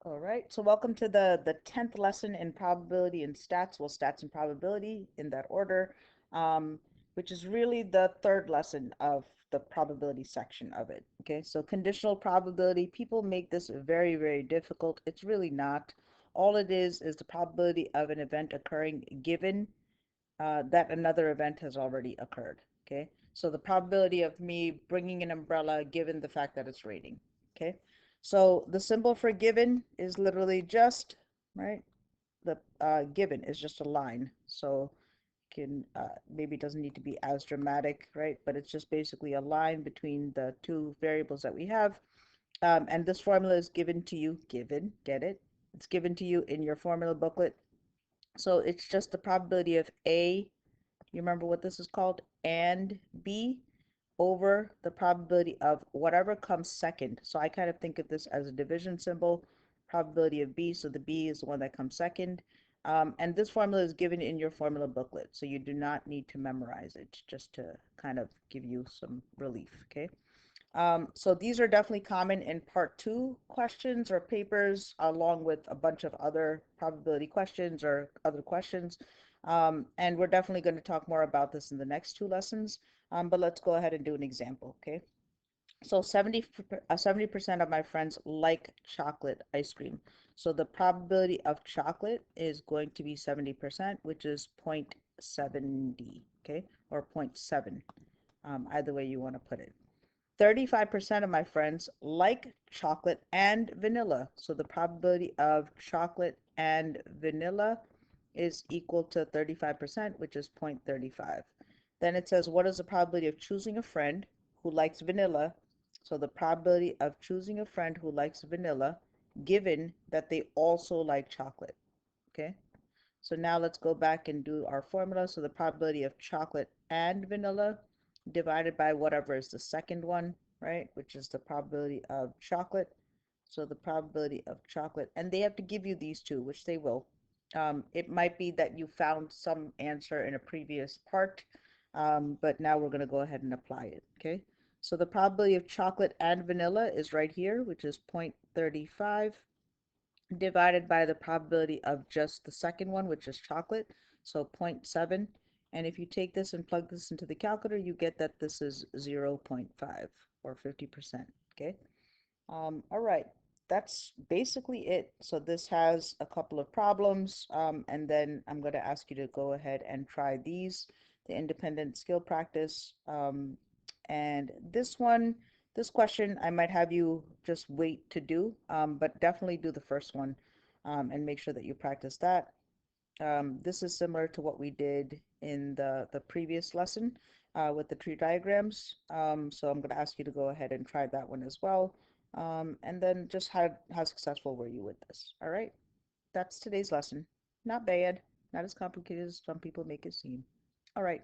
All right, so welcome to the 10th lesson in probability and stats. Well, stats and probability in that order, um, which is really the third lesson of the probability section of it. Okay, so conditional probability, people make this very, very difficult. It's really not. All it is the probability of an event occurring given that another event has already occurred. Okay, so the probability of me bringing an umbrella given the fact that it's raining. Okay, so the symbol for given is literally just, right? The given is just a line. So can maybe it doesn't need to be as dramatic, right? But it's just basically a line between the two variables that we have. And this formula is given to you, given, get it? It's given to you in your formula booklet. So it's just the probability of A, you remember what this is called? And B over the probability of whatever comes second. So I kind of think of this as a division symbol, probability of B. So the B is the one that comes second. And this formula is given in your formula booklet. So you do not need to memorize it, just to kind of give you some relief, okay? So these are definitely common in part two questions or papers, along with a bunch of other probability questions or other questions. And we're definitely going to talk more about this in the next two lessons. But let's go ahead and do an example, okay? So 70% of my friends like chocolate ice cream. So the probability of chocolate is going to be 70%, which is 0.70, okay? Or zero point 0.7, either way you want to put it. 35% of my friends like chocolate and vanilla. So the probability of chocolate and vanilla is equal to 35%, which is 0.35. Then it says, what is the probability of choosing a friend who likes vanilla? So the probability of choosing a friend who likes vanilla, given that they also like chocolate. Okay? So now let's go back and do our formula. So the probability of chocolate and vanilla divided by whatever is the second one, right? Which is the probability of chocolate. So the probability of chocolate, and they have to give you these two, which they will. It might be that you found some answer in a previous part, but now we're going to go ahead and apply it, okay? So the probability of chocolate and vanilla is right here, which is 0.35 divided by the probability of just the second one, which is chocolate, so 0.7. And if you take this and plug this into the calculator, you get that this is 0.5 or 50%, okay? All right, that's basically it. So this has a couple of problems, and then I'm going to ask you to go ahead and try these, the independent skill practice. And this question, I might have you just wait to do, but definitely do the first one, and make sure that you practice that. This is similar to what we did in the previous lesson with the tree diagrams. So I'm going to ask you to go ahead and try that one as well. And then just how successful were you with this? All right, that's today's lesson. Not bad, not as complicated as some people make it seem. All right.